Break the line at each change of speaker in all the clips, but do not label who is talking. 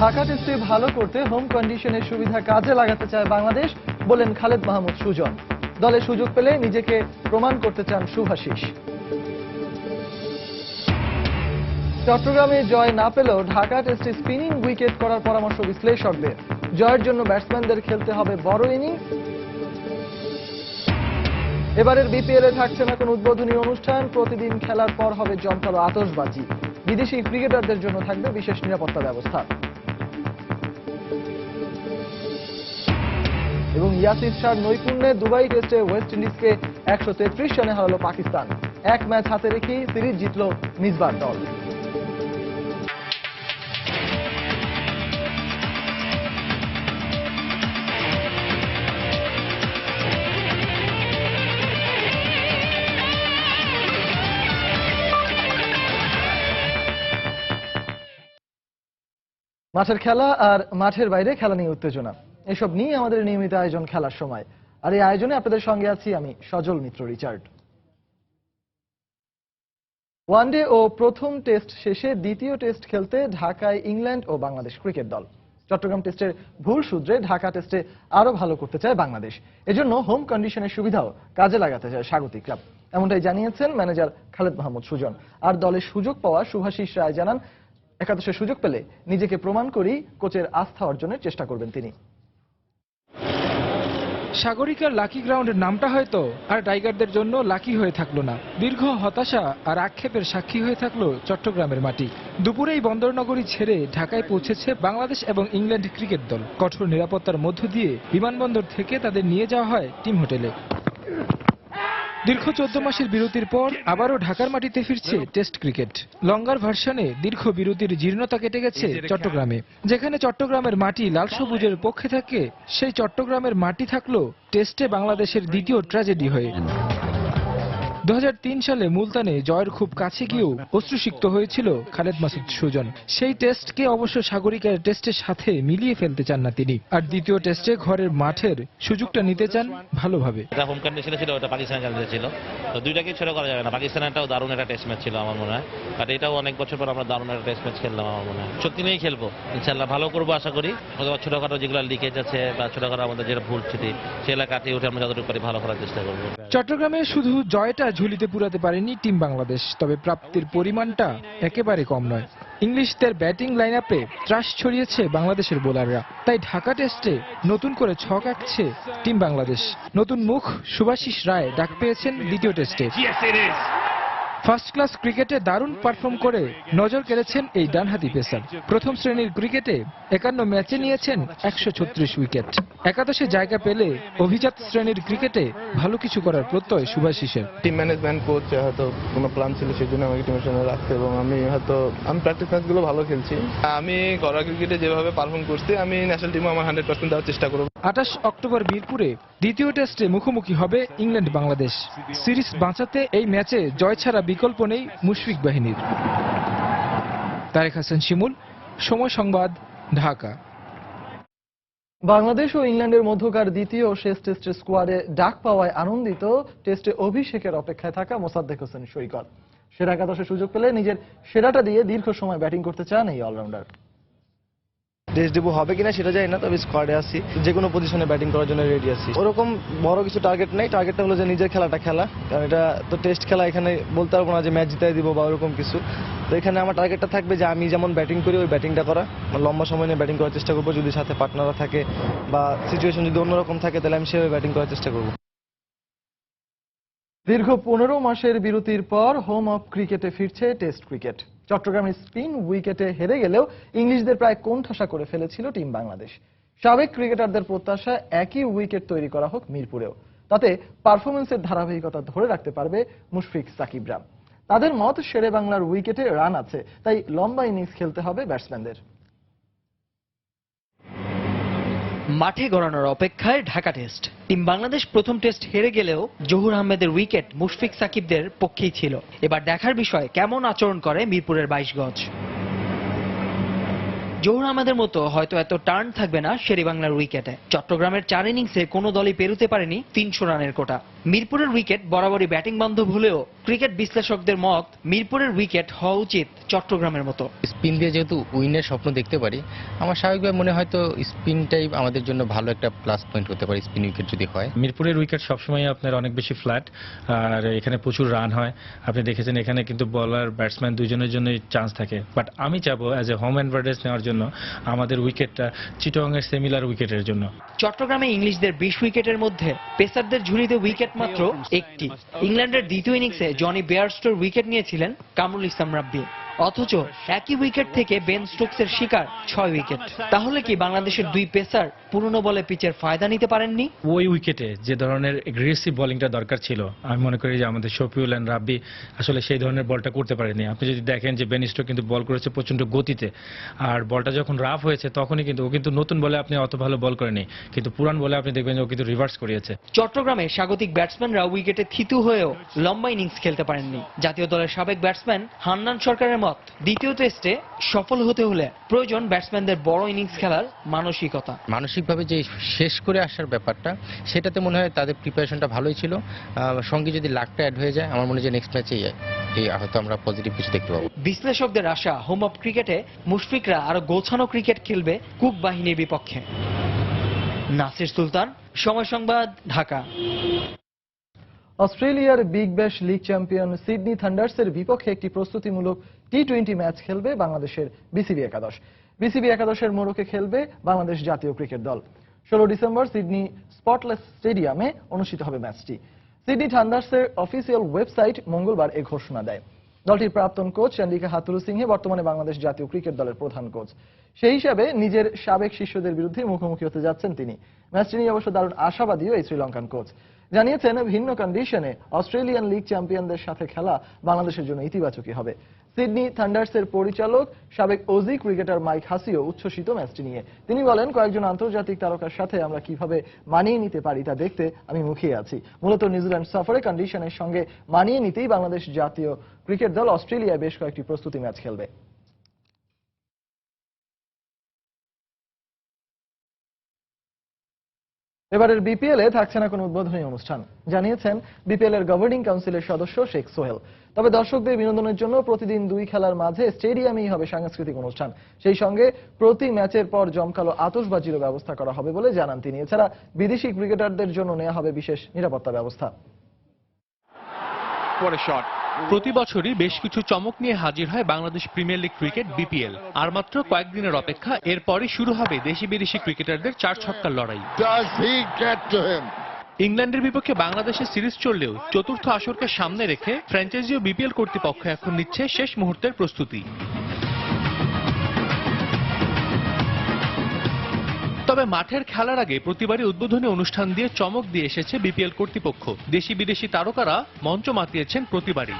ঢাকা টেস্টে ভালো করতে হোম কন্ডিশনের সুবিধা কাজে লাগাতে চায় বাংলাদেশ, বলেন খালেদ মাহমুদ সুজন। দলে সুযোগ পেলে নিজেকে প্রমাণ করতে চান শুভাশিস। চট্টগ্রামে জয় না পেলেও ঢাকা টেস্টে স্পিনিং উইকেট করার পরামর্শ বিশ্লেষকদের। জয়ের জন্য ব্যাটসম্যানদের খেলতে হবে বড় ইনিংস। এবারের বিপিএল-এ থাকছে না কোনো উদ্বোধনী অনুষ্ঠান, প্রতিদিন খেলার পর হবে জমকালো আতশবাজি। বিদেশি ক্রিকেটারদের জন্য থাকবে বিশেষ নিরাপত্তা ব্যবস্থা। এবং ইয়াসির শাহর নৈপুণ্যে দুবাই টেস্টে ওয়েস্ট ইন্ডিজকে 133 রানে হারালো পাকিস্তান। এক ম্যাচ হাতে রেখেই সিরিজ জিতল মিসবাহ দল। মাঠের খেলা আর মাঠের বাইরে খেলা নিয়ে উত্তেজনা, এসব নিয়ে আমাদের নিয়মিত আয়োজন খেলার সময়। আর এই আয়োজনে আপনাদের সঙ্গে আছি আমি সজল মিত্র রিচার্ড। ওয়ানডে ও প্রথম টেস্ট শেষে দ্বিতীয় টেস্ট খেলতে ঢাকায় ইংল্যান্ড ও বাংলাদেশ ক্রিকেট দল। চট্টগ্রাম টেস্টের ভুল সূত্রে ঢাকা টেস্টে আরো ভালো করতে চায় বাংলাদেশ। এজন্য হোম কন্ডিশনের সুবিধাও কাজে লাগাতে চায় স্বাগতিকরা, এমনটাই জানিয়েছেন ম্যানেজার খালেদ মাহমুদ সুজন। আর দলে সুযোগ পাওয়া শুভাশিস রায় জানান, একাদশে সুযোগ পেলে নিজেকে প্রমাণ করেই কোচের আস্থা অর্জনের চেষ্টা করবেন তিনি।
সাগরিকার লাকি গ্রাউন্ডের নামটা হয়তো আর টাইগারদের জন্য লাকি হয়ে থাকলো না। দীর্ঘ হতাশা আর আক্ষেপের সাক্ষী হয়ে থাকলো চট্টগ্রামের মাটি। দুপুরেই বন্দরনগরী ছেড়ে ঢাকায় পৌঁছেছে বাংলাদেশ এবং ইংল্যান্ড ক্রিকেট দল। কঠোর নিরাপত্তার মধ্য দিয়ে বিমানবন্দর থেকে তাদের নিয়ে যাওয়া হয় টিম হোটেলে। দীর্ঘ 14 মাসের বিরতির পর আবারও ঢাকার মাটিতে ফিরছে টেস্ট ক্রিকেট। লঙ্গার ভার্সনে দীর্ঘ বিরতির জীর্ণতা কেটে গেছে চট্টগ্রামে। যেখানে চট্টগ্রামের মাটি লাল সবুজের পক্ষে থাকে, সেই চট্টগ্রামের মাটি থাকলো টেস্টে বাংলাদেশের দ্বিতীয় ট্র্যাজেডি হয়ে। 2003 সালে মুলতানে জয়ের খুব কাছে গিয়েও অশ্রুসিক্ত হয়েছিল খালেদ মাসুদ সুজন। সেই টেস্টকে অবশ্য সাগরিকার টেস্টের সাথে মিলিয়ে ফেলতে চান না তিনি। আর দ্বিতীয় টেস্টে ঘরের মাঠের সুযোগটা নিতে চান ভালোভাবে।
হোম কন্ডিশনে ছিল, ওটা পাকিস্তানের কাছে ছিল, তো দুইটাকে ছোট করা যাবে না। পাকিস্তানেরটাও দারুণ একটা টেস্ট ম্যাচ ছিল আমার মনে হয়, বাট এটাও অনেক বছর পর আমরা দারুণ একটা টেস্ট ম্যাচ খেললাম। আমার মনে হয় শক্তি নিয়েই খেলবো, ইনশাল্লাহ ভালো করবো আশা করি। অথবা ছোটখাটো যেগুলো লিকেজ আছে বা ছোটখাটো আমাদের যেটা ভুল ছিল সেগুলো কাটিয়ে উঠে আমরা যতটুকু পারি ভালো করার চেষ্টা করবো।
চট্টগ্রামে শুধু জয়টা ঝুলিতে পুরাতে পারেনি টিম বাংলাদেশ, তবে প্রাপ্তির পরিমাণটা একেবারে কম নয়। ইংলিশদের ব্যাটিং লাইন আপে ত্রাস ছড়িয়েছে বাংলাদেশের বোলাররা। তাই ঢাকা টেস্টে নতুন করে ছক আঁকছে টিম বাংলাদেশ। নতুন মুখ শুভাশিস রায় ডাক পেয়েছেন দ্বিতীয় টেস্টে। ফার্স্ট ক্লাস ক্রিকেটে দারুণ পারফর্ম করে নজর কেড়েছেন এই ডানহাতি পেসার। প্রথম শ্রেণীর ক্রিকেটে 51 ম্যাচে নিয়েছেন 136 উইকেট। একাদশে জায়গা পেলে অভিজাত শ্রেণীর ক্রিকেটে ভালো কিছু করার প্রত্যয় শুভাশিসের।
টিম ম্যানেজমেন্ট কোচ হয়তো কোনো প্ল্যান ছিল সেই জন্য আমাকে টিমের সঙ্গে রাখছে, এবং আমি প্র্যাকটিস ম্যাচগুলো ভালো খেলছি। আমি ঘরোয়া ক্রিকেটে যেভাবে পারফর্ম করছি, আমি ন্যাশনাল টিমে আমার 100% দেওয়ার চেষ্টা করব।
28 অক্টোবর মিরপুরে দ্বিতীয় টেস্টে মুখোমুখি হবে ইংল্যান্ড বাংলাদেশ। সিরিজ বাঁচাতে এই ম্যাচে জয় ছাড়া বিকল্প নেই মুশফিক বাহিনীর। তারেক হাসান শিমুল, সময় সংবাদ, ঢাকা।
বাংলাদেশ ও ইংল্যান্ডের মধ্যকার দ্বিতীয় ও শেষ টেস্টের স্কোয়াডে ডাক পাওয়ায় আনন্দিত টেস্টে অভিষেকের অপেক্ষায় থাকা মোসাদ্দেক হোসেন সৈকত। সেরা একাদশে সুযোগ পেলে নিজের সেরাটা দিয়ে দীর্ঘ সময় ব্যাটিং করতে চান এই অলরাউন্ডার।
টেস্ট ডেবু হবে কিনা সেটা জানি না, তবে স্কোয়াডে আছি, যে কোনো পজিশনে ব্যাটিং করার জন্য রেডি আছি। ওরকম বড় কিছু টার্গেট নেই, টার্গেটটা হলো যে নিজের খেলাটা খেলা, কারণ এটা তো টেস্ট খেলা, এখানে বলতে পারবো না যে ম্যাচ জিতাই দিব বা ওরকম কিছু। তো এখানে আমার টার্গেটটা থাকবে যে আমি যেমন ব্যাটিং করি ওই ব্যাটিংটা করা, লম্বা সময় নিয়ে ব্যাটিং করার চেষ্টা করবো। যদি সাথে পার্টনাররা থাকে বা সিচুয়েশন যদি অন্যরকম থাকে তাহলে আমি সেভাবে ব্যাটিং করার চেষ্টা করবো।
দীর্ঘ 15 মাসের বিরতির পর হোম অফ ক্রিকেটে ফিরছে টেস্ট ক্রিকেট। চট্টগ্রামের স্পিন উইকেটে হেরে গেলেও ইংলিশদের প্রায় কোণঠাসা করে ফেলেছিল টিম বাংলাদেশ। সাবেক ক্রিকেটারদের প্রত্যাশা একই উইকেট তৈরি করা হোক মিরপুরেও, তাতে পারফরমেন্সের ধারাবাহিকতা ধরে রাখতে পারবে মুশফিক সাকিবরা। তাদের মত শেরে বাংলার উইকেটে রান আছে, তাই লম্বা ইনিংস খেলতে হবে ব্যাটসম্যানদের।
মাঠে গড়ানোর অপেক্ষায় ঢাকা টেস্ট। টিম বাংলাদেশ প্রথম টেস্ট হেরে গেলেও জহুর আহমেদের উইকেট মুশফিক সাকিবদের পক্ষেই ছিল। এবার দেখার বিষয় কেমন আচরণ করে মিরপুরের 22 গজ। জহুর আহমেদের মতো হয়তো এত টার্ন থাকবে না শেরেবাংলার উইকেটে। চট্টগ্রামের 4 ইনিংসে কোনো দলই পেরোতে পারেনি 300 রানের কোটা। মিরপুরের উইকেট বরাবরই ব্যাটিং বান্ধব হলেও ক্রিকেট বিশ্লেষকদের মত মিরপুরের উইকেট হওয়া উচিত চট্টগ্রামের মতো।
স্পিন দিয়ে যেহেতু উইনের স্বপ্ন দেখতে পারি, আমার স্বাভাবিকভাবে মনে হয় তো স্পিনটাই আমাদের জন্য ভালো একটা প্লাস পয়েন্ট হতে পারে, স্পিন উইকেট যদি হয়।
মিরপুরের উইকেট সবসময় আপনার অনেক বেশি ফ্ল্যাট, আর এখানে প্রচুর রান হয়। আপনি দেখেছেন এখানে কিন্তু বলার ব্যাটসম্যান দুজনের জন্যই চান্স থাকে, বাট আমি চাবো অ্যাজ এ হোম অ্যাডভান্টেজ নেওয়ার জন্য আমাদের উইকেটটা চিটগংয়ের সিমিলার উইকেটের জন্য।
চট্টগ্রামে ইংলিশদের 20 উইকেটের মধ্যে পেসারদের ঝুলিতে উইকেট মাত্র একটি। ইংল্যান্ডের দ্বিতীয় ইনিংসে জনি বেয়ারস্টোর উইকেট নিয়েছিলেন কামরুল ইসলাম রাব্বি, অথচ একই উইকেট থেকে বেন স্টোকসের শিকার 6 উইকেট। তাহলে কি বাংলাদেশের দুই পেসার পুরনো বলে পিচের ফায়দা নিতে পারেননি?
ওই উইকেটে যে ধরনের এগ্রেসিভ বোলিংটা দরকার ছিল, আমি মনে করি যে আমাদের শফিউল এন্ড রাব্বি আসলে সেই ধরনের বলটা করতে পারেনি। আপনি যদি দেখেন যে বেন স্টোক কিন্তু বল করেছে প্রচন্ড গতিতে, আর বলটা যখন রাফ হয়েছে তখনই কিন্তু ও কিন্তু নতুন বলে আপনি অত ভালো বল করেনি, কিন্তু পুরান বলে আপনি দেখবেন যে ও কিন্তু রিভার্স করিয়েছে।
চট্টগ্রামে স্বাগতিক ব্যাটসম্যানরা উইকেটে থিতু হয়েও লম্বা ইনিংস খেলতে পারেননি। জাতীয় দলের সাবেক ব্যাটসম্যান হান্নান সরকারের মত, দ্বিতীয় টেস্টে সফল হতে হলে প্রয়োজন ব্যাটসম্যানদের বড় ইনিংস খেলার মানসিকতা।
মানসিকভাবে যে শেষ করে আসার ব্যাপারটা, সেটাতে মনে হয় তাদের প্রিপারেশনটা ভালোই ছিল। সঙ্গে যদি লাকটা অ্যাড হয়ে যায়, আমার মনে হয় যে নেক্সট ম্যাচেই হয়তো আমরা পজিটিভ কিছু দেখতে পাবো।
বিশ্লেষকদের আশা হোম অফ ক্রিকেটে মুশফিকরা আরো গোছানো ক্রিকেট খেলবে কুক বাহিনীর বিপক্ষে। নাসির সুলতান, সময় সংবাদ, ঢাকা।
অস্ট্রেলিয়ার Big Bash league champion Sydney থান্ডার্সের বিপক্ষে একটি প্রস্তুতিমূলক টি-20 ম্যাচ খেলবে বাংলাদেশের বিসিবি একাদশ। বিসিবি একাদশের মোড়কে খেলবে বাংলাদেশ জাতীয় ক্রিকেট দল। 16 ডিসেম্বর সিডনি স্পটলেস স্টেডিয়ামে অনুষ্ঠিত হবে ম্যাচটি। সিডনি থান্ডার্সের অফিসিয়াল ওয়েবসাইট মঙ্গলবার এ ঘোষণা দেয়। দলটির প্রাক্তন কোচ চন্ডিকা হাথুরু সিংহে বর্তমানে বাংলাদেশ জাতীয় ক্রিকেট দলের প্রধান কোচ। সেই হিসাবে নিজের সাবেক শিষ্যদের বিরুদ্ধে মুখোমুখি হতে যাচ্ছেন তিনি। ম্যাচটি নিয়ে অবশ্য দারুণ আশাবাদীও এই শ্রীলঙ্কান কোচ। জানিয়েছেন ভিন্ন কন্ডিশনে অস্ট্রেলিয়ান লিগ চ্যাম্পিয়নদের সাথে খেলা বাংলাদেশের জন্য ইতিবাচকই হবে। সিডনি থান্ডার্সের পরিচালক সাবেক অজি ক্রিকেটার মাইক হাসিও উচ্ছ্বসিত ম্যাচটি নিয়ে। তিনি বলেন, কয়েকজন আন্তর্জাতিক তারকার সাথে আমরা কিভাবে মানিয়ে নিতে পারি তা দেখতে আমি মুখিয়ে আছি। মূলত নিউজিল্যান্ড সফরে কন্ডিশনের সঙ্গে মানিয়ে নিতেই বাংলাদেশ জাতীয় ক্রিকেট দল অস্ট্রেলিয়ায় বেশ কয়েকটি প্রস্তুতি ম্যাচ খেলবে। এবারের বিপিএল এ থাকছে না কোনো উদ্বোধনী অনুষ্ঠান, জানিয়েছেন বিপিএল এর গভর্নিং কাউন্সিলের সদস্য শেখ সোহেল। তবে দর্শকদের বিনোদনের জন্য প্রতিদিন 2 খেলার মাঝে স্টেডিয়ামেই হবে সাংস্কৃতিক অনুষ্ঠান। সেই সঙ্গে প্রতি ম্যাচের পর জমকালো আতশবাজিরও ব্যবস্থা করা হবে বলে জানান তিনি। এছাড়া বিদেশি ক্রিকেটারদের জন্য নেওয়া হবে বিশেষ নিরাপত্তা ব্যবস্থা।
প্রতি বছরই বেশ কিছু চমক নিয়ে হাজির হয় Bangladesh Premier League cricket BPL. আর মাত্র কয়েকদিনের অপেক্ষা, এরপরই শুরু হবে দেশি বিদেশি ক্রিকেটারদের 4 ছক্কার লড়াই। ইংল্যান্ডের বিপক্ষে বাংলাদেশের সিরিজ চললেও চতুর্থ আসরকে সামনে রেখে ফ্র্যাঞ্চাইজি ও বিপিএল কর্তৃপক্ষ এখন নিচ্ছে শেষ মুহূর্তের প্রস্তুতি। তবে মাঠের খেলার আগে প্রতিবারই উদ্বোধনী অনুষ্ঠান দিয়ে চমক দিয়ে এসেছে বিপিএল কর্তৃপক্ষ। দেশি বিদেশি তারকারা মঞ্চ মাতিয়েছেন প্রতিবারই।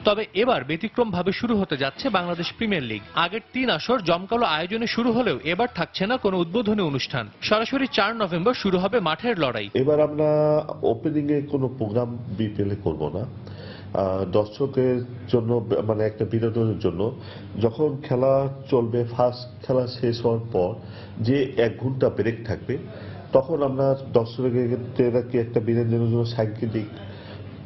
তবে এবার ব্যতিক্রমভাবে শুরু হতে যাচ্ছে বাংলাদেশ প্রিমিয়ার লিগ। আগের 3 আসর জমকালো আয়োজনে শুরু হলেও এবার থাকছে না কোনো উদ্বোধনী অনুষ্ঠান। সরাসরি 4 নভেম্বর শুরু হবে মাঠের লড়াই।
এবার আমরা ওপেনিং এ কোনো প্রোগ্রাম বিপিএল এ করব না। দর্শকের জন্য মানে একটা বিনোদনের জন্য যখন খেলা চলবে, ফার্স্ট খেলা শেষ হওয়ার পর যে 1 ঘন্টা ব্রেক থাকবে, তখন আমরা দর্শকদেরকে একটা বিনোদনের জন্য সাংকেতিক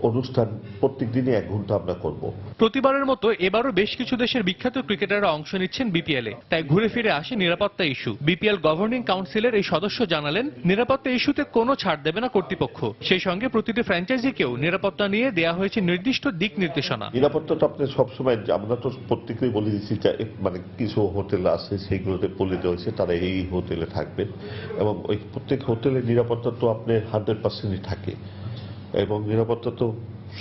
অনুষ্ঠান প্রত্যেক দিনই 1 ঘন্টা আমরা করব।
প্রতিবারের মতো এবারও বেশ কিছু দেশের বিখ্যাত ক্রিকেটাররা অংশ নিচ্ছেন বিপিএল এ, তাই ঘুরে ফিরে আসে নিরাপত্তা ইস্যু। বিপিএল গভর্নিং কাউন্সিলের এই সদস্য জানালেন, নিরাপত্তা ইস্যুতে কোনো ছাড় দেবে না কর্তৃপক্ষ। সেই সঙ্গে প্রতিটি ফ্র্যাঞ্চাইজিকেও নিরাপত্তা নিয়ে দেয়া হয়েছে নির্দিষ্ট দিক নির্দেশনা।
নিরাপত্তাটা আপনি সবসময়, আমরা তো প্রত্যেকেই বলে দিচ্ছি মানে কিছু হোটেল আছে সেইগুলোতে বলে দেওয়া হয়েছে তারা এই হোটেলে থাকবেন, এবং ওই প্রত্যেক হোটেলের নিরাপত্তা তো আপনার 100%ই থাকে, এবং নিরাপত্তা তো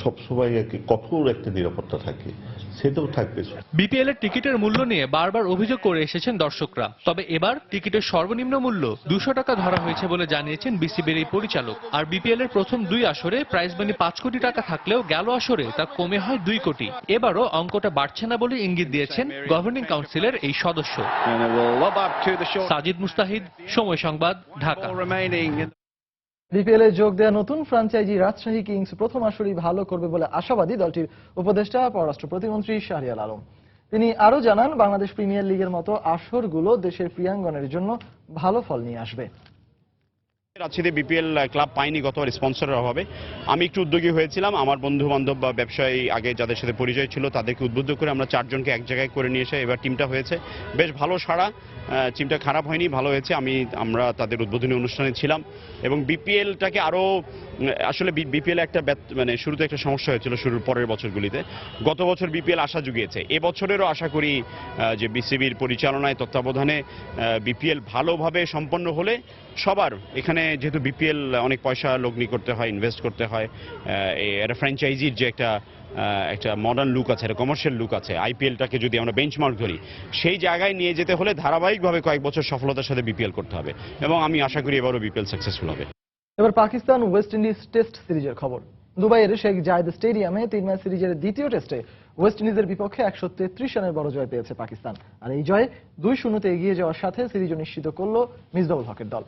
সবসময় কঠোর একটা নিরাপত্তা থাকে, সেটাও থাকবে।
বিপিএল এর টিকিটের মূল্য নিয়ে বারবার অভিযোগ করে এসেছেন দর্শকরা। তবে এবার টিকিটের সর্বনিম্ন মূল্য 200 টাকা ধরা হয়েছে বলে জানিয়েছেন বিসিবির এই পরিচালক। আর বিপিএল এর প্রথম 2 আসরে প্রাইজ মানি 5 কোটি টাকা থাকলেও গেল আসরে তা কমে হয় 2 কোটি। এবারও অঙ্কটা বাড়ছে না বলে ইঙ্গিত দিয়েছেন গভর্নিং কাউন্সিলের এই সদস্য। সাজিদ মুস্তাহিদ, সময় সংবাদ, ঢাকা।
বিপিএল এ যোগ দেয়া নতুন ফ্র্যাঞ্চাইজি রাজশাহী কিংস প্রথম আসরই ভালো করবে বলে আশাবাদী দলটির উপদেষ্টা পররাষ্ট্র প্রতিমন্ত্রী শাহরিয়ার আলম। তিনি আরো জানান, বাংলাদেশ প্রিমিয়ার লিগের মতো আসরগুলো দেশের ক্রীড়াঙ্গনের জন্য ভালো ফল নিয়ে আসবে।
রাজশাহীতে বিপিএল ক্লাব পাইনি গতবার স্পন্সরের অভাবে। আমি একটু উদ্যোগী হয়েছিলাম, আমার বন্ধু বান্ধব বা ব্যবসায়ী আগে যাদের সাথে পরিচয় ছিল তাদেরকে উদ্বুদ্ধ করে আমরা 4 জনকে এক জায়গায় করে নিয়ে এসে এবার টিমটা হয়েছে বেশ ভালো সাড়া। টিমটা খারাপ হয়নি, ভালো হয়েছে। আমরা তাদের উদ্বোধনী অনুষ্ঠানে ছিলাম এবং বিপিএলটাকে আরও আসলে বিপিএল একটা মানে শুরুতে একটা সমস্যা হয়েছিল শুরুর পরের বছরগুলিতে। গত বছর বিপিএল আশা জুগিয়েছে, এবছরেরও আশা করি যে বিসিবির পরিচালনায় তত্ত্বাবধানে বিপিএল ভালোভাবে সম্পন্ন হলে সবার এখানে, যেহেতু বিপিএল অনেক পয়সা লগ্নি করতে হয়, ইনভেস্ট করতে হয়, একটা ফ্র্যাঞ্চাইজির যে একটা মডার্ন লুক আছে, একটা কমার্শিয়াল লুক আছে, আইপিএলটাকে যদি আমরা বেঞ্চমার্ক ধরি সেই জায়গায় নিয়ে যেতে হলে ধারাবাহিকভাবে কয়েক বছর সফলতার সাথে বিপিএল করতে হবে এবং আমি আশা করি এবারও বিপিএল সাকসেসফুল হবে।
এবার পাকিস্তান ওয়েস্ট ইন্ডিজ টেস্ট সিরিজের খবর। দুবাইয়ের শেখ জায়েদ স্টেডিয়ামে 3 ম্যাচ সিরিজের দ্বিতীয় টেস্টে ওয়েস্ট ইন্ডিজের বিপক্ষে 133 রানের বড় জয় পেয়েছে পাকিস্তান। আর এই জয়ে 2-0 এগিয়ে যাওয়ার সাথে সিরিজও নিশ্চিত করল মিসবাউল হকের দল।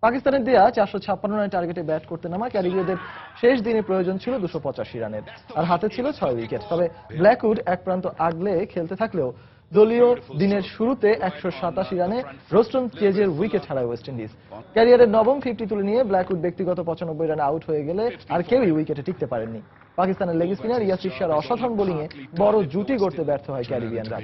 পাকিস্তানের দেয়া 456 রানের টার্গেটে ব্যাট করতে নামা ক্যারিবীয়দের শেষ দিনে প্রয়োজন ছিল 285 রানের, আর হাতে ছিল 6 উইকেট। তবে ব্ল্যাকউড এক প্রান্ত আগলে খেলতে থাকলেও দলীয় দিনের শুরুতে 187 রানে রোস্টন চেজের উইকেট হারায় ওয়েস্ট ইন্ডিজ। ক্যারিয়ারের নবম 50 তুলে নিয়ে ব্ল্যাকউড ব্যক্তিগত 95 রানে আউট হয়ে গেলে আর কেউই উইকেটে টিকতে পারেননি। পাকিস্তানের লেগ স্পিনার ইয়াসির শাহর অসাধারণ বোলিংয়ে বড় জুটি গড়তে ব্যর্থ হয় ক্যারিবিয়ানরা।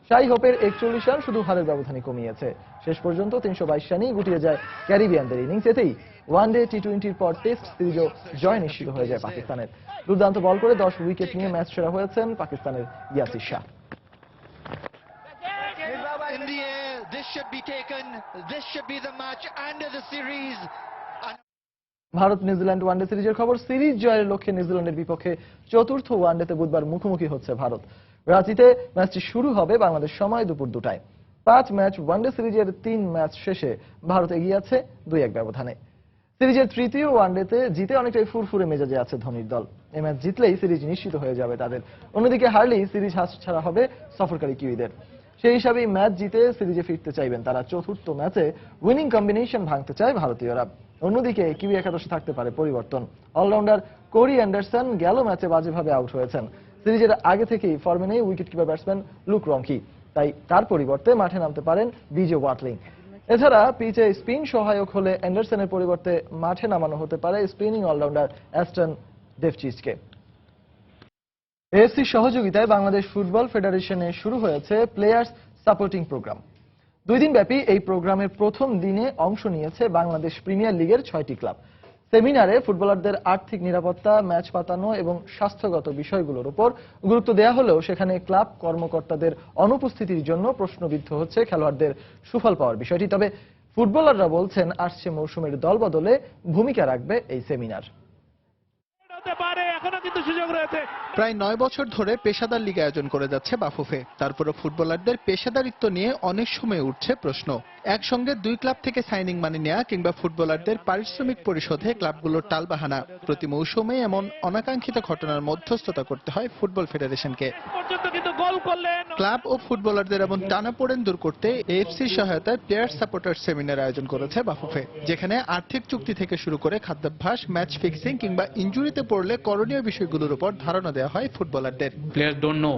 শাই হোপের 41 রান শুধু হারের ব্যবধানে কমিয়েছে। শেষ পর্যন্ত 322 রানেই গুটিয়ে যায় ক্যারিবিয়ানদের ইনিংস। এতেই ওয়ানডে টি20-র পর টেস্ট সিরিজও জয় নিশ্চিত হয়ে যায় পাকিস্তানের। দুর্দান্ত বল করে 10 উইকেট নিয়ে ম্যাচ সেরা হয়েছেন পাকিস্তানের Yasir Shah.
In the air, this should be taken. This should be the match and the series.
Bharat New Zealand one day সিরিজের খবর। সিরিজ জয়ের লক্ষ্যে নিউজিল্যান্ডের বিপক্ষে চতুর্থ ওয়ানডেতে বুধবার মুখোমুখি হচ্ছে ভারত। রাঁচিতে ম্যাচটি শুরু হবে বাংলাদেশ সময় দুপুর 2টায়। 5 ম্যাচ ওয়ানডে সিরিজের 3 ম্যাচ শেষে ভারত এগিয়ে আছে 2-1 ব্যবধানে। সিরিজের তৃতীয় ওয়ানডেতে জিতে অনেকটাই ফুরফুরে মেজাজে আছে ধোনির দল। এই ম্যাচ জিতলেই সিরিজ নিশ্চিত হয়ে যাবে তাদের। অন্যদিকে হারলেই সিরিজ হাতছাড়া হবে সফরকারী কিউইদের। সেই হিসাবেই ম্যাচ জিতে সিরিজে ফিরতে চাইবেন তারা। চতুর্থ ম্যাচে উইনিং কম্বিনেশন ভাঙতে চায় ভারতীয়রা। অন্যদিকে কিউই একাদশে থাকতে পারে পরিবর্তন। অলরাউন্ডার কোরি অ্যান্ডারসন গেল ম্যাচে বাজেভাবে আউট হয়েছেন। সিরিজের আগে থেকেই ফর্মে নেই উইকেট কিপার ব্যাটসম্যান লুক রংকি, তাই তার পরিবর্তে মাঠে নামতে পারেন বিজে ওয়াটলিং। এছাড়া পিচে স্পিন সহায়ক হলে অ্যান্ডারসনের পরিবর্তে মাঠে নামানো হতে পারে স্পিনিং অলরাউন্ডার অ্যাস্টন ডেভচিচকে। এএফসির সহযোগিতায় বাংলাদেশ ফুটবল ফেডারেশনে শুরু হয়েছে প্লেয়ার্স সাপোর্টিং প্রোগ্রাম। 2 দিন ব্যাপী এই প্রোগ্রামের প্রথম দিনে অংশ নিয়েছে বাংলাদেশ প্রিমিয়ার লিগের 6টি ক্লাব। সেমিনারে ফুটবলারদের আর্থিক নিরাপত্তা, ম্যাচ পাতানো এবং স্বাস্থ্যগত বিষয়গুলোর উপর গুরুত্ব দেওয়া হলেও সেখানে ক্লাব কর্মকর্তাদের অনুপস্থিতির জন্য প্রশ্নবিদ্ধ হচ্ছে খেলোয়াড়দের সুফল পাওয়ার বিষয়টি। তবে ফুটবলাররা বলছেন আসছে মৌসুমের দল বদলে ভূমিকা রাখবে এই সেমিনার।
প্রায় 9 বছর ধরে পেশাদার লীগ আয়োজন করে যাচ্ছে বাফুফে। তারপরে ফুটবলারদের পেশাদারিত্ব নিয়ে অনেক সময় উঠছে প্রশ্ন। একসঙ্গে 2 ক্লাব থেকে সাইনিং মানি নেওয়া কিংবা ফুটবলারদের পারিশ্রমিক পরিশোধে ক্লাবগুলোর টালবাহানা। প্রতি মৌসুমে এমন অনাকাঙ্ক্ষিত ঘটনার মধ্যস্থতা করতে হয় ফুটবল ফেডারেশনকে। ক্লাব ও ফুটবলারদের এমন টানাপোড়েন দূর করতে এএফসির সহায়তায় প্লেয়ার সাপোর্টার সেমিনার আয়োজন করেছে বাফুফে, যেখানে আর্থিক চুক্তি থেকে শুরু করে খাদ্যাভ্যাস, ম্যাচ ফিক্সিং কিংবা ইনজুরিতে পড়লে করণীয় বিষয়গুলোর উপর ধারণা দেওয়া হয় ফুটবলারদের।
Players don't know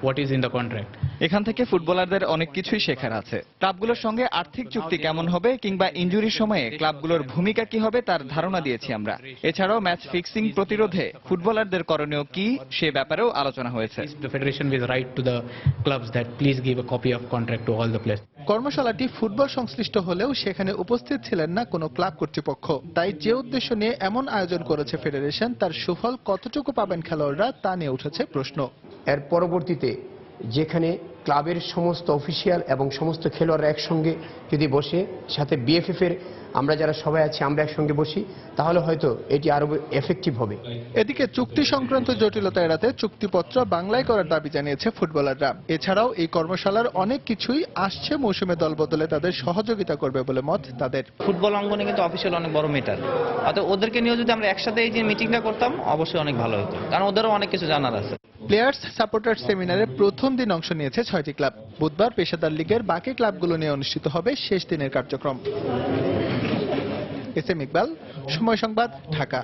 what is in the contract.
এখান থেকে ফুটবলারদের অনেক কিছুই শেখার আছে। ক্লাবগুলোর সঙ্গে আর্থিক চুক্তি কেমন হবে কিংবা ইনজুরির সময়ে ক্লাবগুলোর ভূমিকা কি হবে তার ধারণা দিয়েছি আমরা। এছাড়াও ম্যাচ ফিক্সিং প্রতিরোধে ফুটবলারদের করণীয় কি সে ব্যাপারেও আলোচনা হয়েছে।
The federation will write to the clubs that please give a copy of contract to all the players.
কর্মশালাটি ফুটবল সংশ্লিষ্ট হলেও সেখানে উপস্থিত ছিলেন না কোনো ক্লাব কর্তৃপক্ষ। তাই যে উদ্দেশ্য নিয়ে এমন আয়োজন করেছে ফেডারেশন তার সুফল কতটুকু পাবেন খেলোয়াড়রা তা নিয়ে উঠেছে প্রশ্ন।
এর পরবর্তীতে যেখানে ক্লাবের সমস্ত অফিসিয়াল এবং সমস্ত খেলোয়াড়রা একসঙ্গে যদি বসে, সাথে বিএফএফ এর আমরা যারা সবাই আছি আমরা একসঙ্গে বসি, তাহলে হয়তো এটি আরো এফেক্টিভ হবে।
এদিকে চুক্তি সংক্রান্ত জটিলতা এড়াতে চুক্তিপত্র বাংলায় করার দাবি জানিয়েছে ফুটবলাররা। এছাড়াও এই কর্মশালার অনেক কিছুই আসছে মৌসুমে দল বদলে তাদের সহযোগিতা করবে বলে মত তাদের।
ফুটবল অঙ্গনে কিন্তু অফিসিয়াল অনেক বড় মেটার, অর্থাৎ ওদেরকে নিয়ে যদি আমরা একসাথে এই যে মিটিংটা করতাম অবশ্যই অনেক ভালো হতো, কারণ ওদেরও অনেক কিছু জানার আছে।
প্লেয়ার্স সাপোর্টার সেমিনারে প্রথম দিন অংশ নিয়েছে 6টি ক্লাব। বুধবার পেশাদার লিগের বাকি ক্লাবগুলো নিয়ে অনুষ্ঠিত হবে শেষ দিনের কার্যক্রম। এস এম ইকবাল, সময় সংবাদ, ঢাকা।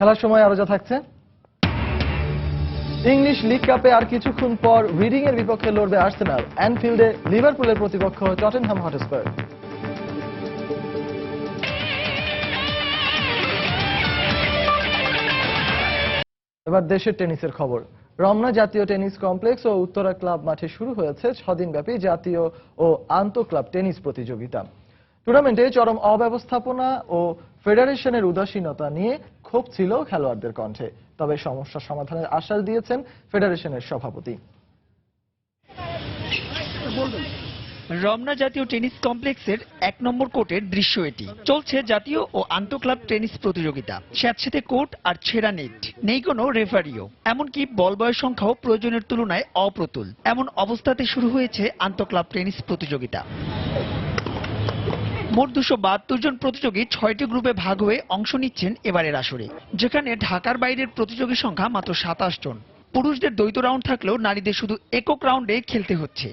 খেলার সময় আরো যা থাকছে। ইংলিশ লিগ কাপে আর কিছুক্ষণ পর রিডিং এর বিপক্ষে লড়বে আর্সেনাল। অ্যানফিল্ডে লিভারপুলের প্রতিপক্ষ টটেনহাম হটস্পার। এবার দেশের টেনিসের খবর। রমনা জাতীয় টেনিস কমপ্লেক্স ও উত্তরা ক্লাব মাঠে শুরু হয়েছে 6 দিনব্যাপী জাতীয় ও আন্তঃ ক্লাব টেনিস প্রতিযোগিতা। টুর্নামেন্টে চরম অব্যবস্থাপনা ও ফেডারেশনের উদাসীনতা নিয়ে ক্ষোভ ছিল খেলোয়াড়দের কণ্ঠে। তবে সমস্যা সমাধানের আশ্বাস দিয়েছেন ফেডারেশনের সভাপতি।
রমনা জাতীয় টেনিস কমপ্লেক্সের 1 নম্বর কোর্টের দৃশ্য এটি। চলছে জাতীয় ও আন্তঃ ক্লাব টেনিস প্রতিযোগিতা। স্যাঁতসেঁতে কোর্ট আর ছেঁড়া নেট, নেই কোনো রেফারিও, এমনকি বল বয়ের সংখ্যাও প্রয়োজনের তুলনায় অপ্রতুল। এমন অবস্থাতে শুরু হয়েছে আন্তঃ ক্লাব টেনিস প্রতিযোগিতা। মোট 272 জন প্রতিযোগী 6টি গ্রুপে ভাগ হয়ে অংশ নিচ্ছেন এবারের আসরে, যেখানে ঢাকার বাইরের প্রতিযোগী সংখ্যা মাত্র 27 জন। পুরুষদের দ্বৈত রাউন্ড থাকলেও নারীদের শুধু একক রাউন্ডে খেলতে হচ্ছে।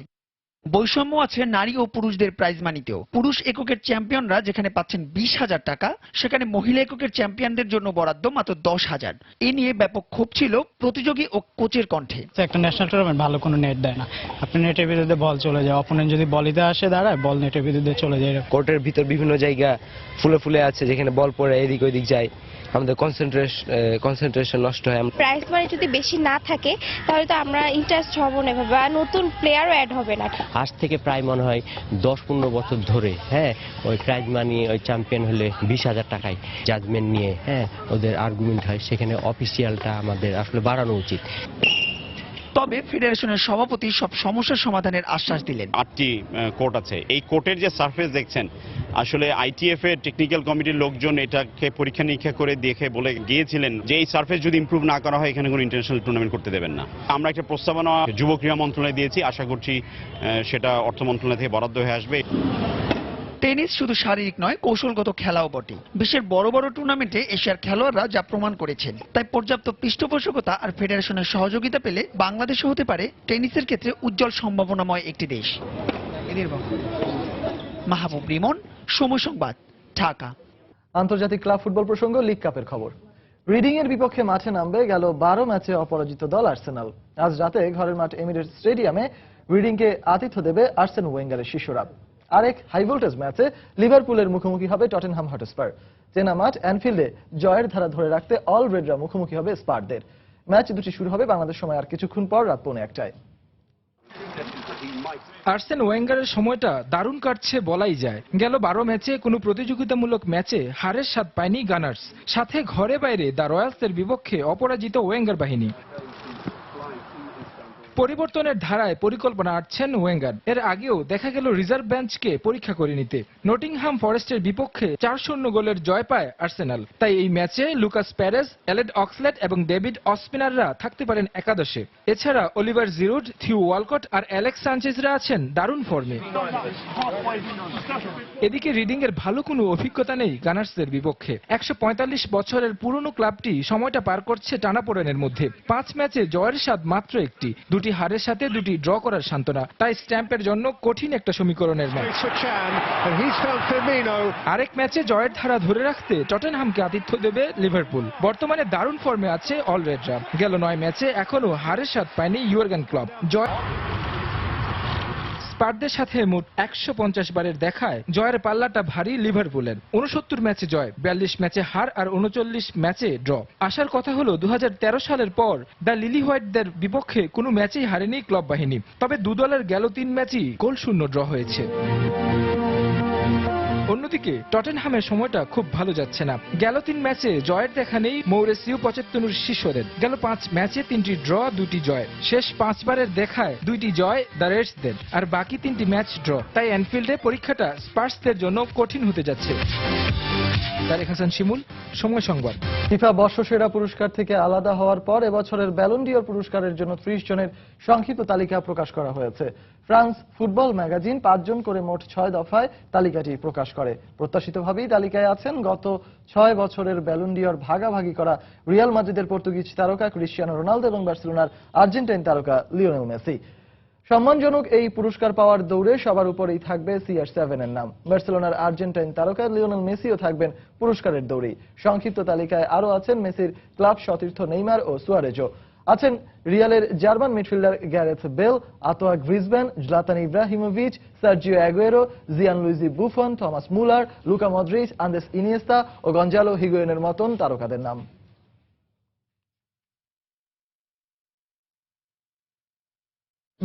বৈষম্য আছে নারী ও পুরুষদের প্রাইজ মানিতেও। পুরুষ এককের চ্যাম্পিয়নরা যেখানে পাচ্ছেন 20,000 টাকা, সেখানে মহিলা এককের চ্যাম্পিয়নদের জন্য বরাদ্দ মাত্র 10,000। এ নিয়ে ব্যাপক ক্ষোভ ছিল প্রতিযোগী ও কোচের কণ্ঠে।
একটা ন্যাশনাল টুর্নামেন্ট ভালো কোনো নেট দেয় না, আপনি নেটের বিরুদ্ধে বল চলে যায়, অপোনেন্ট যদি বলিতে আসে দাঁড়ায়, বল নেটের বিরুদ্ধে চলে যায়।
কোর্টের ভিতর বিভিন্ন জায়গা ফুলে ফুলে আছে, যেখানে বল পড়ে এদিক ওদিক যায়, আমাদের কনসেন্ট্রেশন নষ্ট হয়।
প্রাইস মানি যদি বেশি না থাকে তাহলে তো আমরা ইন্টারেস্ট হব না, বা নতুন প্লেয়ারও অ্যাড হবে না।
আজ থেকে প্রায় মনে হয় 10-15 বছর ধরে ওই প্রাইজ মানি ওই চ্যাম্পিয়ন হলে 20,000 টাকায় জাজমেন্ট নিয়ে ওদের আর্গুমেন্ট হয়, সেখানে অফিসিয়ালটা আমাদের আসলে বাড়ানো উচিত।
তবে ফেডারেশনের সভাপতি সব সমস্যার সমাধানের আশ্বাস দিলেন।
8টি কোর্ট আছে, এই কোর্টের যে সারফেস দেখছেন, আসলে আইটিএফ এর টেকনিক্যাল কমিটির লোকজন এটাকে পরীক্ষা নিরীক্ষা করে দেখে বলে গিয়েছিলেন যে এই সারফেস যদি ইমপ্রুভ না করা হয় এখানে কোনো ইন্টারন্যাশনাল টুর্নামেন্ট করতে দেবেন না। আমরা একটা প্রস্তাবনা যুব ক্রীড়া মন্ত্রণালয়ে দিয়েছি, আশা করছি সেটা অর্থ মন্ত্রণালয় থেকে বরাদ্দ হয়ে আসবে।
টেনিস শুধু শারীরিক নয়, কৌশলগত খেলাও বটে। বিশ্বের বড় বড় টুর্নামেন্টে এশিয়ার খেলোয়াড়রা যা প্রমাণ করেছেন, তাই পর্যাপ্ত পৃষ্ঠপোষকতা আর ফেডারেশনের সহযোগিতা পেলে বাংলাদেশও হতে পারে টেনিসের ক্ষেত্রে উজ্জ্বল সম্ভাবনাময় একটি দেশ। মাহবুব রিমন, সময় সংবাদ, ঢাকা।
আন্তর্জাতিক ক্লাব ফুটবল প্রসঙ্গ, লিগ কাপের খবর। রিডিং এর বিপক্ষে মাঠে নামবে গেল 12 ম্যাচে অপরাজিত দল আর্সেনাল। আজ রাতে ঘরের মাঠ এমিরেটস স্টেডিয়ামে রিডিংকে আতিথ্য দেবে আর্সেন ওয়েঙ্গারের শিশুরা। আরেক হাই ভোল্টেজ ম্যাচে লিভারপুলের মুখোমুখি হবে টটেনহাম হটস্পার। চেনা মাঠ অ্যানফিল্ডে জয়ের ধারা ধরে রাখতে অল রেডরা মুখোমুখি হবে স্পারদের। ম্যাচ দুটি শুরু হবে বাংলাদেশ সময় আর কিছুক্ষণ পর, রাত 1:45টায়।
আর্সেন ওয়েঙ্গারের সময়টা দারুণ কাটছে বলাই যায়। গেল 12 ম্যাচে কোনো প্রতিযোগিতামূলক ম্যাচে হারের স্বাদ পায়নি গানার্স। সাথে ঘরে বাইরে দ্য রয়্যালসের বিপক্ষে অপরাজিত ওয়েঙ্গার বাহিনী। পরিবর্তনের ধারায় পরিকল্পনা আঁটছেন ওয়েঙ্গার। এর আগেও দেখা গেল রিজার্ভ বেঞ্চকে পরীক্ষা করে নিতে। নটিংহাম ফরেস্টের বিপক্ষে 4-0 গোলের জয় পায় আর্সেনাল। তাই এই ম্যাচে লুকাস প্যারেজ, এলেড অক্সলেট এবং ডেভিড অসপিনাররা থাকতে পারেন একাদশে। এছাড়া অলিভার জিরুড, থিও ওয়ালকট আর অ্যালেক্স সানচেজরা আছেন দারুণ ফর্মে। এদিকে রিডিং এর ভালো কোনো অভিজ্ঞতা নেই গানার্সের বিপক্ষে। 145 বছরের পুরনো ক্লাবটি সময়টা পার করছে টানাপোড়েনের মধ্যে। 5 ম্যাচে জয়ের স্বাদ মাত্র একটি, দুটি হারের সাথে দুটি ড্র করার সান্ত্বনা। তাই স্ট্যাম্পের জন্য কঠিন একটা সমীকরণের ম্যাচ। আরেক ম্যাচে জয়ের ধারা ধরে রাখতে টটেনহামকে আতিথ্য দেবে লিভারপুল। বর্তমানে দারুণ ফর্মে আছে অল রেডরা। গেল 9 ম্যাচে এখনো হারের স্বাদ পায়নি ইউর্গেন ক্লপ। স্পারদের সাথে মোট 150 বারের দেখায় জয়ের পাল্লাটা ভারী লিভারপুলের। 69 ম্যাচে জয়, 42 ম্যাচে হার আর 39 ম্যাচে ড্র। আসার কথা হলো 2013 সালের পর দ্য লিলি হোয়াইটদের বিপক্ষে কোনো ম্যাচেই হারেনি ক্লাব বাহিনী। তবে দু দলের গেল 3 ম্যাচই গোলশূন্য ড্র হয়েছে। অন্যদিকে টটেনহামের সময়টা খুব ভালো যাচ্ছে না। গেল 3 ম্যাচে জয়ের দেখা নেই মৌরেসিও পচেত্তনুর শিষ্যদের। গেল 5 ম্যাচে 3টি ড্র, 2টি জয়। শেষ 5 বারের দেখায় 2টি জয় দ্য রেডসদের, আর বাকি 3টি ম্যাচ ড্র। তাই অ্যানফিল্ডে পরীক্ষাটা স্পার্সদের জন্য কঠিন হতে যাচ্ছে। তারেক হাসান শিমুল, সময় সংবাদ।
ফিফা বর্ষসেরা পুরস্কার থেকে আলাদা হওয়ার পর এবছরের ব্যালন ডিওর পুরস্কারের জন্য 30 জনের সংক্ষিপ্ত তালিকা প্রকাশ করা হয়েছে। ফ্রান্স ফুটবল ম্যাগাজিন 5 জন করে মোট 6 দফায় তালিকাটি প্রকাশ করে। প্রত্যাশিতভাবেই তালিকায় আছেন গত 6 বছরের ব্যালন ডিওর ভাগাভাগি করা রিয়াল মাদ্রিদের পর্তুগিজ তারকা ক্রিশ্চিয়ানো রোনালদো এবং বার্সেলোনার আর্জেন্টাইন তারকা লিওনেল মেসি। সম্মানজনক এই পুরস্কার পাওয়ার দৌড়ে সবার উপরেই থাকবে CR7 এর নাম। বার্সেলোনার আর্জেন্টাইন তারকা লিওনেল মেসিও থাকবেন পুরস্কারের দৌড়ে। সংক্ষিপ্ত তালিকায় আরও আছেন মেসির ক্লাব সতীর্থ নেইমার ও সুয়ারেজো। আছেন রিয়ালের জার্মান মিডফিল্ডার গ্যারেথ বেল, আতোয়া Griezmann, Zlatan Ibrahimovic, Sergio Aguero, Gianluigi Buffon, Thomas Muller, Luka Modric, Andres Iniesta ও গঞ্জালো হিগুয়েনের মতন তারকাদের নাম।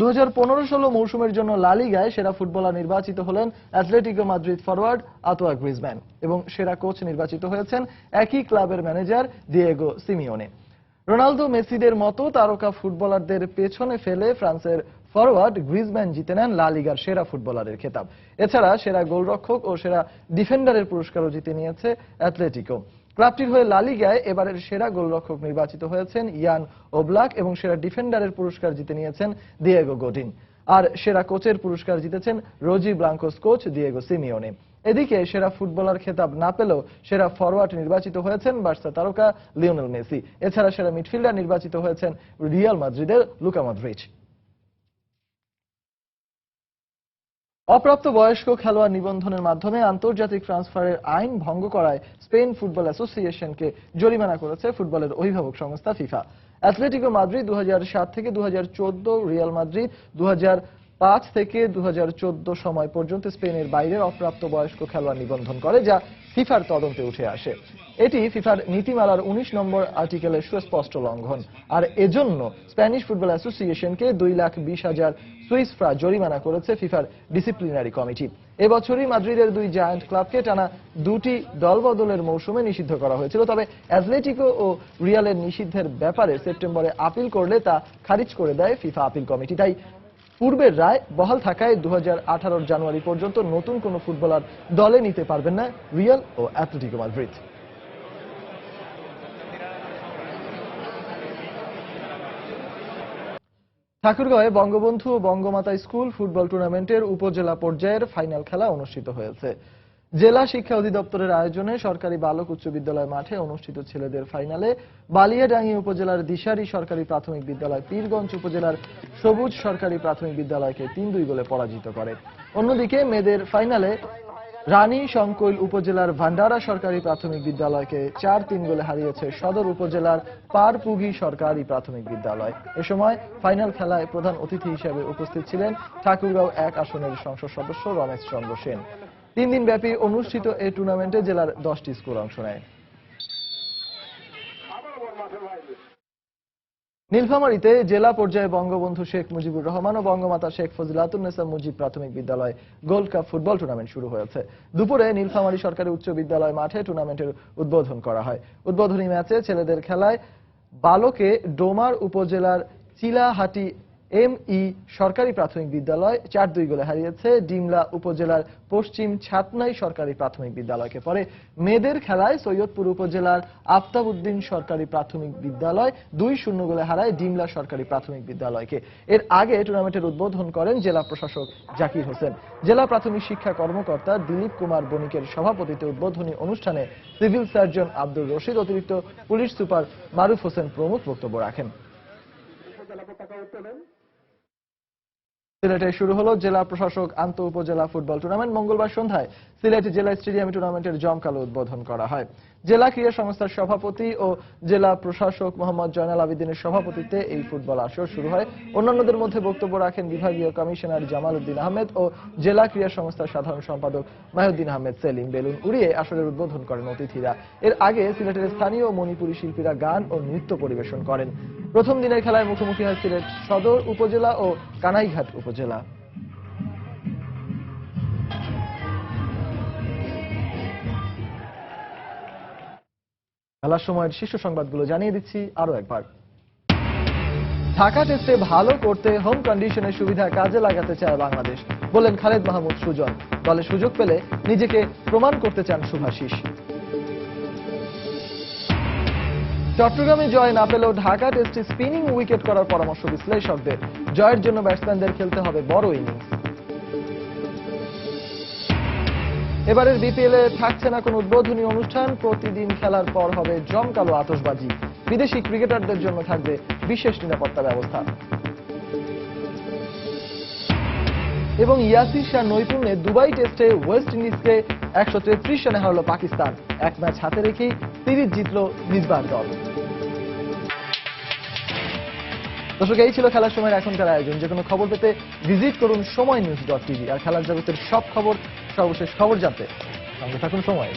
2015-16 মৌসুমের জন্য লা লিগায় সেরা ফুটবলার নির্বাচিত হলেন অ্যাটলেটিকো মাদ্রিদ ফরওয়ার্ড আতোয়া গ্রিজম্যান এবং সেরা কোচ নির্বাচিত হয়েছেন একই ক্লাবের ম্যানেজার দিয়েগো সিমিওনে। রোনালদো মেসিদের মতো তারকা ফুটবলারদের পেছনে ফেলে ফ্রান্সের ফরওয়ার্ড গ্রিজম্যান জিতে নেন লা লিগার সেরা ফুটবলারের খেতাব। এছাড়া সেরা গোলরক্ষক ও সেরা ডিফেন্ডারের পুরস্কারও জিতে নিয়েছে অ্যাটলেটিকো। ক্লাবটির হয়ে লা লিগায় এবারের সেরা গোলরক্ষক নির্বাচিত হয়েছেন ইয়ান ওব্লাক এবং সেরা ডিফেন্ডারের পুরস্কার জিতে নিয়েছেন দিয়েগো গডিন। আর সেরা কোচের পুরস্কার জিতেছেন রোজি ব্লাঙ্কোস কোচ দিয়েগো সিমিওনে। এদিকে সেরা ফুটবলার খেতাব না পেলেও সেরা ফরওয়ার্ড নির্বাচিত হয়েছেন বার্সা তারকা লিওনেল মেসি। এছাড়া সেরা মিডফিল্ডার নির্বাচিত হয়েছেন রিয়াল মাদ্রিদের লুকা মদ্রিচ। অপ্রাপ্ত বয়স্ক খেলোয়াড় নিবন্ধনের মাধ্যমে আন্তর্জাতিক ট্রান্সফারের আইন ভঙ্গ করায় স্পেন ফুটবল অ্যাসোসিয়েশনকে জরিমানা করেছে ফুটবলের অভিভাবক সংস্থা ফিফা। অ্যাটলেটিকো মাদ্রিদ 2007 থেকে 2014, রিয়াল মাদ্রিদ 2005 থেকে 2014 সময় পর্যন্ত স্পেনের বাইরের অপ্রাপ্ত বয়স্ক খেলোয়াড় নিবন্ধন করে, যা ফিফার তদন্তে উঠে আসে। এটি ফিফার নীতিমালার 19 নম্বর আর্টিকেলের সুস্পষ্ট লঙ্ঘন, আর এজন্য স্প্যানিশ ফুটবল অ্যাসোসিয়েশনকে 2,20,000 সুইস ফ্রা জরিমানা করেছে ফিফার ডিসিপ্লিনারি কমিটি। এবছরই মাদ্রিদের দুই জায়ান্ট ক্লাবকে টানা 2টি দলবদলের মৌসুমে নিষিদ্ধ করা হয়েছিল, তবে অ্যাটলেটিকো ও রিয়ালের নিষিদ্ধের ব্যাপারে সেপ্টেম্বরে আপিল করলে তা খারিজ করে দেয় ফিফা আপিল কমিটি। তাই পূর্বের রায় বহাল থাকায় 2018 জানুয়ারি পর্যন্ত নতুন কোনো ফুটবলার দলে নিতে পারবেন না রিয়াল ও অ্যাটলেটিকো মাদ্রিদ। ঠাকুরগাঁওয়ে বঙ্গবন্ধু ও বঙ্গমাতা স্কুল ফুটবল টুর্নামেন্টের উপজেলা পর্যায়ের ফাইনাল খেলা অনুষ্ঠিত হয়েছে। জেলা শিক্ষা অধিদপ্তরের আয়োজনে সরকারি বালক উচ্চ বিদ্যালয় মাঠে অনুষ্ঠিত ছেলেদের ফাইনালে বালিয়াডাঙ্গি উপজেলার দিশারি সরকারি প্রাথমিক বিদ্যালয় পীরগঞ্জ উপজেলার সবুজ সরকারি প্রাথমিক বিদ্যালয়কে 3-2 গোলে পরাজিত করে। অন্যদিকে মেয়েদের ফাইনালে রানী শঙ্কৈল উপজেলার ভান্ডারা সরকারি প্রাথমিক বিদ্যালয়কে 4-3 গোলে হারিয়েছে সদর উপজেলার পারপুগি সরকারি প্রাথমিক বিদ্যালয়। এ সময় ফাইনাল খেলায় প্রধান অতিথি হিসেবে উপস্থিত ছিলেন ঠাকুরগাঁও 1 আসনের সংসদ সদস্য রমেশ চন্দ্র সেন। 3 দিনব্যাপী অনুষ্ঠিত এই টুর্নামেন্টে জেলার 10টি স্কুল অংশ নেয়। নীলফামারীতে জেলা পর্যায়ে বঙ্গবন্ধু শেখ মুজিবুর রহমান ও বঙ্গমাতা শেখ ফজিলাতুন্নেসা মুজিব প্রাথমিক বিদ্যালয় গোল্ড কাপ ফুটবল টুর্নামেন্ট শুরু হয়েছে। দুপুরে নীলফামারী সরকারি উচ্চ বিদ্যালয় মাঠে টুর্নামেন্টের উদ্বোধন করা হয়। উদ্বোধনী ম্যাচে ছেলেদের খেলায় বালকে ডোমার উপজেলার চিলাহাটি এমই সরকারি প্রাথমিক বিদ্যালয় 4-2 গোলে হারিয়েছে ডিমলা উপজেলার পশ্চিম ছাতনাই সরকারি প্রাথমিক বিদ্যালয়কে। পরে মেয়েদের খেলায় সৈয়দপুর উপজেলার আফতাবউদ্দিন সরকারি প্রাথমিক বিদ্যালয় 2-0 গোলে হারায় ডিমলা সরকারি প্রাথমিক বিদ্যালয়কে। এর আগে টুর্নামেন্টের উদ্বোধন করেন জেলা প্রশাসক জাকির হোসেন। জেলা প্রাথমিক শিক্ষা কর্মকর্তা দিলীপ কুমার বণিকের সভাপতিত্বে উদ্বোধনী অনুষ্ঠানে সিভিল সার্জন আব্দুর রশিদ, অতিরিক্ত পুলিশ সুপার মারুফ হোসেন প্রমুখ বক্তব্য রাখেন। সিলেটে শুরু হলো জেলা প্রশাসক আন্ত উপজেলা ফুটবল টুর্নামেন্ট। মঙ্গলবার সন্ধ্যায় সিলেট জেলা স্টেডিয়ামে টুর্নামেন্টের জমকালো উদ্বোধন করা হয়। জেলা ক্রীড়া সংস্থার সভাপতি ও জেলা প্রশাসক মোহাম্মদ জয়নাল আবেদিনের সভাপতিত্বে এই ফুটবল আসর শুরু হয়। অন্যান্যদের মধ্যে বক্তব্য রাখেন বিভাগীয় কমিশনার জামাল উদ্দিন আহমেদ ও জেলা ক্রীড়া সংস্থার সাধারণ সম্পাদক মাহিউদ্দিন আহমেদ সেলিম। বেলুন উড়িয়ে আসরের উদ্বোধন করেন অতিথিরা। এর আগে সিলেটের স্থানীয় মণিপুরী শিল্পীরা গান ও নৃত্য পরিবেশন করেন। প্রথম দিনের খেলায় মুখোমুখি হয় সিলেট সদর উপজেলা ও কানাইঘাট উপজেলা। খেলার সময়ের শীর্ষ সংবাদগুলো জানিয়ে দিচ্ছি আরো একবার। ঢাকা টেস্টে ভালো করতে হোম কন্ডিশনের সুবিধা কাজে লাগাতে চায় বাংলাদেশ, বলেন খালেদ মাহমুদ সুজন। দলে সুযোগ পেলে নিজেকে প্রমাণ করতে চান শুভাশিস। চট্টগ্রামে জয় না পেলেও ঢাকা টেস্টে স্পিনিং উইকেট করার পরামর্শ বিশ্লেষকদের। জয়ের জন্য ব্যাটসম্যানদের খেলতে হবে বড় ইনিংস। এবারের বিপিএল এ থাকছে না কোনো উদ্বোধনী অনুষ্ঠান। প্রতিদিন খেলার পর হবে জমকালো আতশবাজি। বিদেশি ক্রিকেটারদের জন্য থাকবে বিশেষ নিরাপত্তা ব্যবস্থা। এবং ইয়াসির শাহ নৈপুণ্যে দুবাই টেস্টে ওয়েস্ট ইন্ডিজকে 133 রানে হারালো পাকিস্তান। এক ম্যাচ হাতে রেখেই সিরিজ জিতল মিসবাহর দল। দর্শক, এই ছিল খেলার সময়ের এখনকার আয়োজন। যে কোনো খবর পেতে ভিজিট করুন সময়নিউজ.tv। আর খেলার জগতের সব খবর, সর্বশেষ খবর জানতে সঙ্গে থাকুন সময়।